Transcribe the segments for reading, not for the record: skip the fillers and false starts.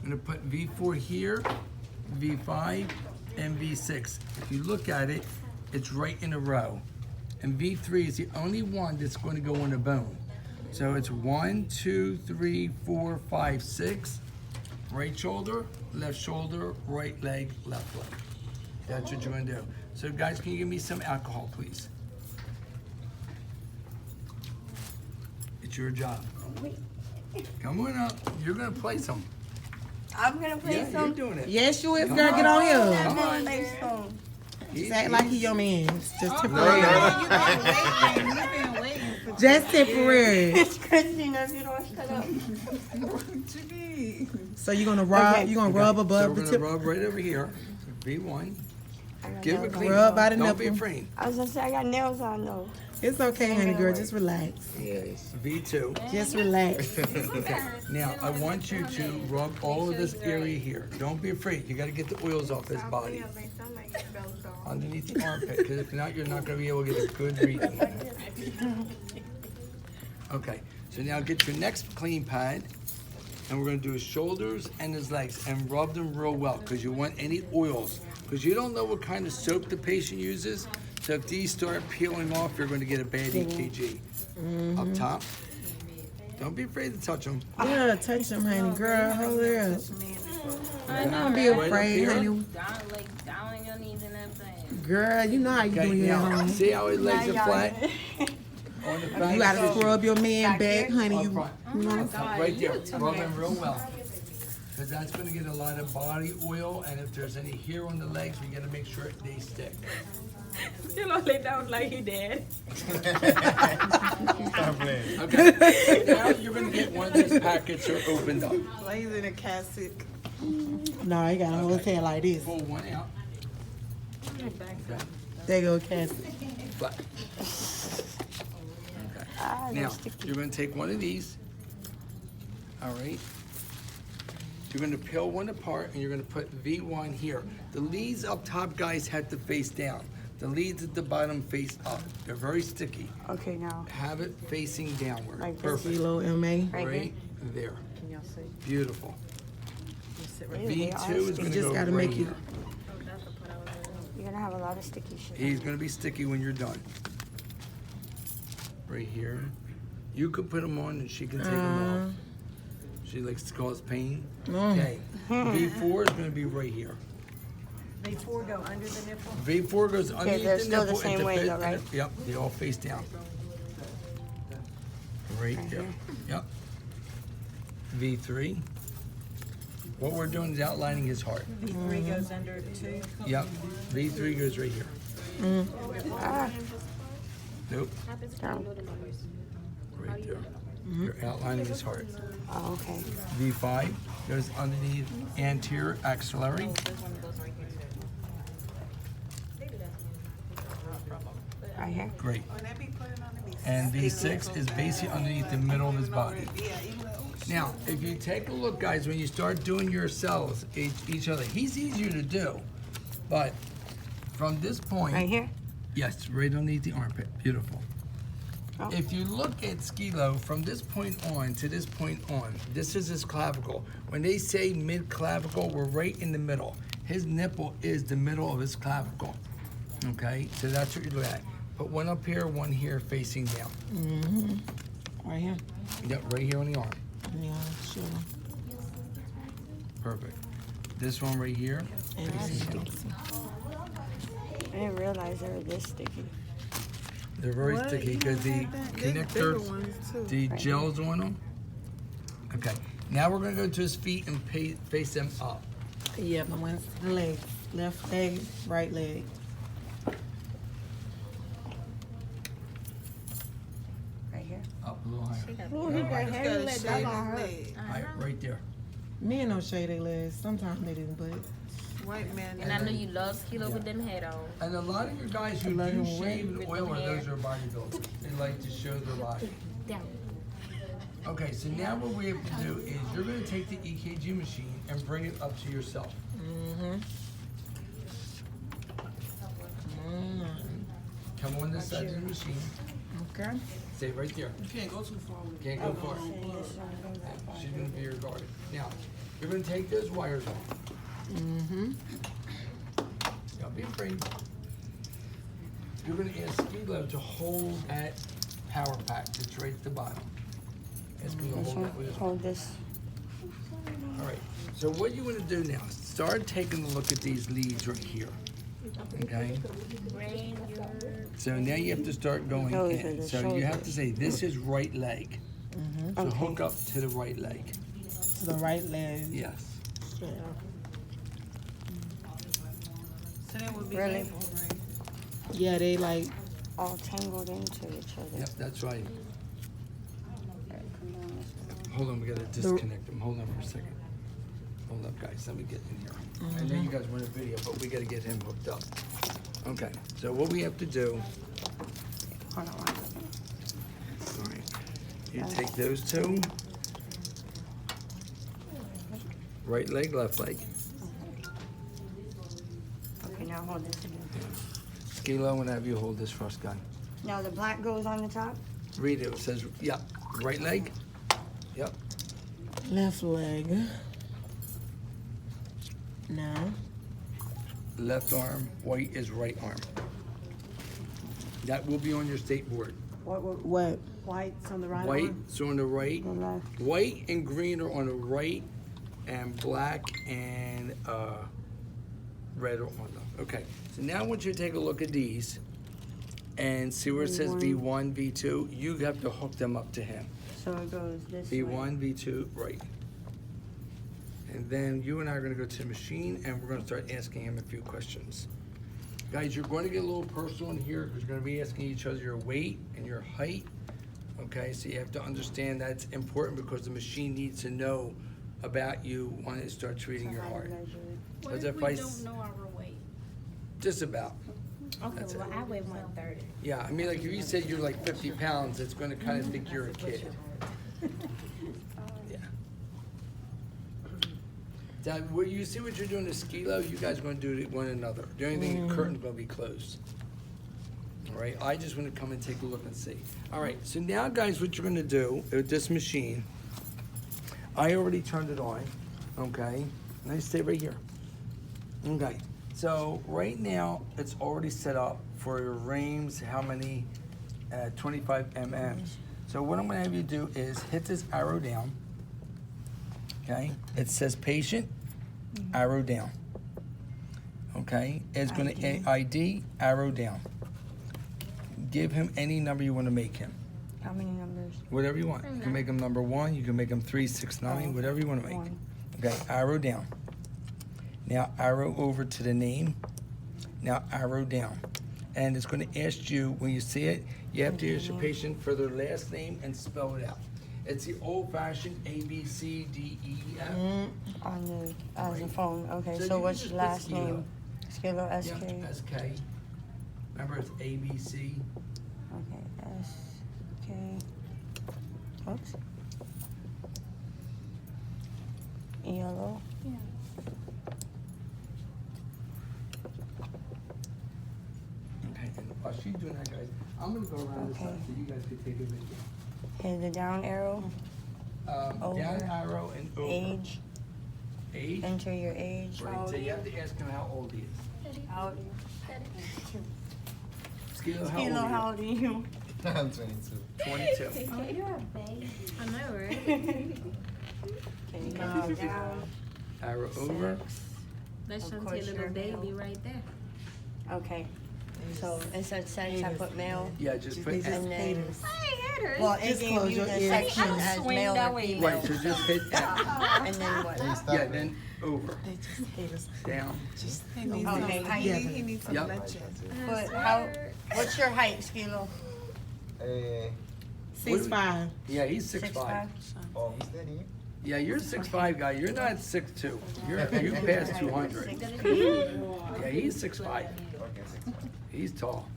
I'm gonna put V4 here, V5, and V6. If you look at it, it's right in a row. And V3 is the only one that's going to go on a bone. So it's 1, 2, 3, 4, 5, 6. Right shoulder, right leg, left leg. That's what you're gonna do. So guys, can you give me some alcohol, please? It's your job. Come on up. You're gonna play some. I'm gonna play Yeah, some. you're doing it. Yes, you is, girl. Get on here. I'm gonna play some. Just act like he your man. It's just temporary. You've been waiting for Just temporary. Christina, if you don't shut up. what you need. So you're gonna rub. Okay. You're gonna rub So above we're the gonna tip. rub right over here. V1. Give him a clean. Rub by the Don't be nipple. afraid. I was gonna say I got nails on though. It's okay, honey girl. Just relax. Yes. V2. Just relax. Okay. Now I want you to rub all of this area here. Don't be afraid. You got to get the oils off his body. Underneath the armpit, because if not, you're not going to be able to get a good reading. Okay, so now get your next clean pad, and we're going to do his shoulders and his legs, and rub them real well, because you want any oils, because you don't know what kind of soap the patient uses. So if these start peeling off, you're going to get a bad EKG. Up top. Don't be afraid to touch them. Yeah, touch him, honey girl. Hold her up. Don't be Right up afraid, here. honey. Down, like, down on your knees and everything. Girl, you know how you Okay, do it at now home. see how his legs are flat? On the back. You gotta scrub your man back, honey. Up You front. Right there. Rub him real well. Because that's going to get a lot of body oil, and if there's any hair on the legs, we got to make sure they stick. You know, lay down like he did. Okay. Now you're going to get one of these packets are opened up. Like he's in a casket. No, you gotta hold his head like this. Pull one out. There you go, Cassie. Flat. Okay. Now you're going to take one of these. All right. You're going to peel one apart, and you're going to put V1 here. The leads up top, guys, had to face down. The leads at the bottom face up. They're very sticky. Okay, now. Have it facing downward. Like this. Perfect. Kilo MA. Right there. Can y'all see? Beautiful. You sit right They are V2 is going You to just go gotta right make it. here. You're gonna have a lot of sticky shit. He's going to be sticky when you're done. Right here. You could put them on, and she can take them off. She likes to cause pain. Okay. V4 is going to be right here. They four go under the nipple. V4 goes underneath they're the still the nipple. same and way fit- though, right? Yep, they all face down. Right there. Yep. V3. What we're doing is outlining his heart. V3 goes under two. Yep. V3 goes right here. Ah, Nope. down. Right there. You're outlining his heart. Oh, okay. V5 goes underneath anterior axillary. Right here. Great. When they be putting on the And V6 is basically underneath the middle of his body. Now, if you take a look, guys, when you start doing your cells, each other, he's easier to do. But from this point, Right here. yes, right underneath the armpit. Beautiful. Oh. If you look at Skilo, from this point on to this point on, this is his clavicle. When they say mid-clavicle, we're right in the middle. His nipple is the middle of his clavicle. Okay, so that's what you look at. Put one up here, one here, facing down. Right here. Yep, right here on the arm. Yeah, sure. Perfect. This one right here. And facing down. I didn't realize they were this sticky. They're very sticky because the connectors, the Right. gel's on them. Okay, now we're gonna go to his feet and face them up. yeah, but one's the leg. Left leg, right leg. Right here. Up a little higher. Oh, he got hair. Let that on her. Right there. Men don't shave their legs. Sometimes they do, but White man. And I know you love Skilo with them head on. And a lot of your guys who I love do him shave and with oil the are hair. those are bodybuilders. They like to show their body. Down. Okay, so now what we have to do is you're gonna take the EKG machine and bring it up to yourself. Come on this side of the machine. Okay. Stay right there. You can't go too far with it. Can't go far. She's gonna be your guard. Now, you're gonna take those wires off. Mm-hmm. Don't be afraid. You're gonna ask Skilo to hold that power pack that's right at the bottom. Ask him to This hold one, that with his arm. hold this. All right, so what you want to do now, start taking a look at these leads right here, okay? So now you have to start going Those are in. the So you have to shoulders. say, this is right leg. So Okay. hook up to the right leg. To the right leg. Yes. Yeah. So that would be Really? labeled, right? Yeah, they like, All tangled into each other. Yep, that's right. Alright, come down this way. Hold on, we gotta disconnect them. Hold on for a second. Hold up, guys, let me get in here. I know you guys want a video, but we gotta get him hooked up. Okay, so what we have to do, Hold on one second. all right, you take those two. Right leg, left leg. Okay, now hold this again. Skilo, I'm gonna have you hold this for us, guy. Now the black goes on the top? Read it, it says, yep, right leg, yep, left leg. Now. left arm, white is right arm. That will be on your state board. What? White's on the right White, arm? so on the right, The left. white and green are on the right, and black and red are on them. Okay, so now I want you to take a look at these and see where it says V1, V2. You have to hook them up to him. So it goes this way. V1, V2, right. And then you and I are gonna go to the machine and we're gonna start asking him a few questions. Guys, you're going to get a little personal in here because you're gonna be asking each other your weight and your height. Okay, so you have to understand that's important because the machine needs to know about you when it starts reading your How to heart. measure it. What Because if if we I don't know our weight? Just about. Okay, That's well, it. I weigh 130. Yeah, I mean, like if you said you're like 50 pounds, it's gonna kind of think you're a kid. Yeah. Now, what you see what you're doing to Skilo, you guys are gonna do it to one another. The only thing, the curtain's gonna be closed. All right, I just wanna come and take a look and see. All right, so now, guys, what you're gonna do with this machine, I already turned it on, okay? Now you stay right here. Okay, so right now, it's already set up for your reams, how many, 25 mm's. So what I'm gonna have you do is hit this arrow down, okay? It says patient, arrow down. Okay, it's gonna, ID, arrow down. Give him any number you wanna make him, How many numbers? whatever you want. You can make him number 1, you can make him 3, 6, 9, whatever you wanna make. One. Okay, arrow down. Now arrow over to the name. Now arrow down. And it's gonna ask you, when you see it, you have to ask your patient for their last name and spell it out. It's the old-fashioned A, B, C, D, E, F. On the, as a phone. Okay, So so you what's just your put last Skilo. name? Skilo, Yeah, S-K. S-K. Remember, it's A, B, C. Okay, S-K. Oops. Yellow. Okay, and while she's doing that, guys, I'm gonna go around this side Okay. so you guys can take a video. Hit the down arrow. Down Over. arrow and over. Age. Age. Enter your age. Right, so you have to ask him how old he is. How, Skilo, Skilo, how how old old are you? I'm 22. are you? 22. Oh, you're a baby. I know, right? Okay, now down. Arrow over. That's Of Shantae course little you're baby male. right there. Okay. So it said sex, I put male. Yeah, just put And then, I ain't had her. well, it Just gave close you your the ears. section I'll as swing male that or way. female. Right, so just hit F. And then what? Yeah, then over. They just hate us. Down. He needs Okay, some, height. he needs some Yep. blood check. But how, what's your height, Skilo? Eh, 6'5". Yeah, he's 6'5". oh, steady. Yeah, you're 6'5", guy. You're not 6'2". You passed 200. Yeah, he's 6'5". Okay, 6'5". He's tall.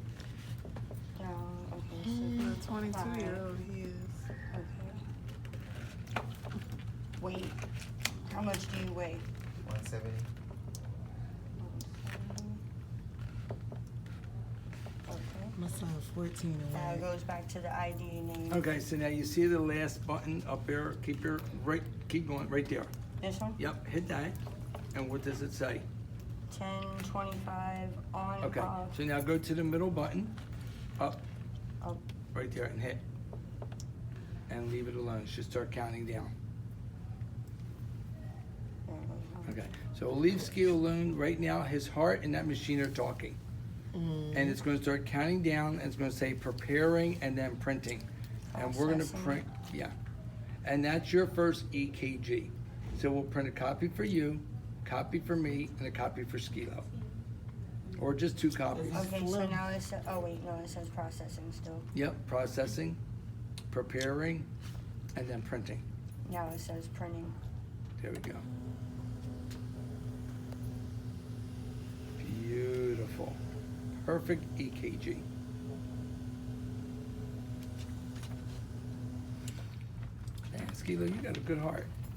Down, okay, A 22-year-old he is. okay. Weight. How much do you weigh? 170. Okay. My son 14 and Now it one. goes back to the ID name. Okay, so now you see the last button up there, keep going, right there. This one? Yep, hit that, and what does it say? 1025 on, Okay, off. so now go to the middle button, up, Up. right there, and hit. And leave it alone, it should start counting down. There it goes. Okay, so we'll leave Ski alone. Right now, his heart and that machine are talking. And it's gonna start counting down, and it's gonna say preparing and then printing. And we're gonna Processing. print, yeah. And that's your first EKG. So we'll print a copy for you, copy for me, and a copy for Skilo. Or just 2 copies. Okay, so now it says, oh wait, no, it says processing still. Yep, processing, preparing, and then printing. Now it says printing. There we go. Beautiful. Perfect EKG. Man, Skilo, you got a good heart.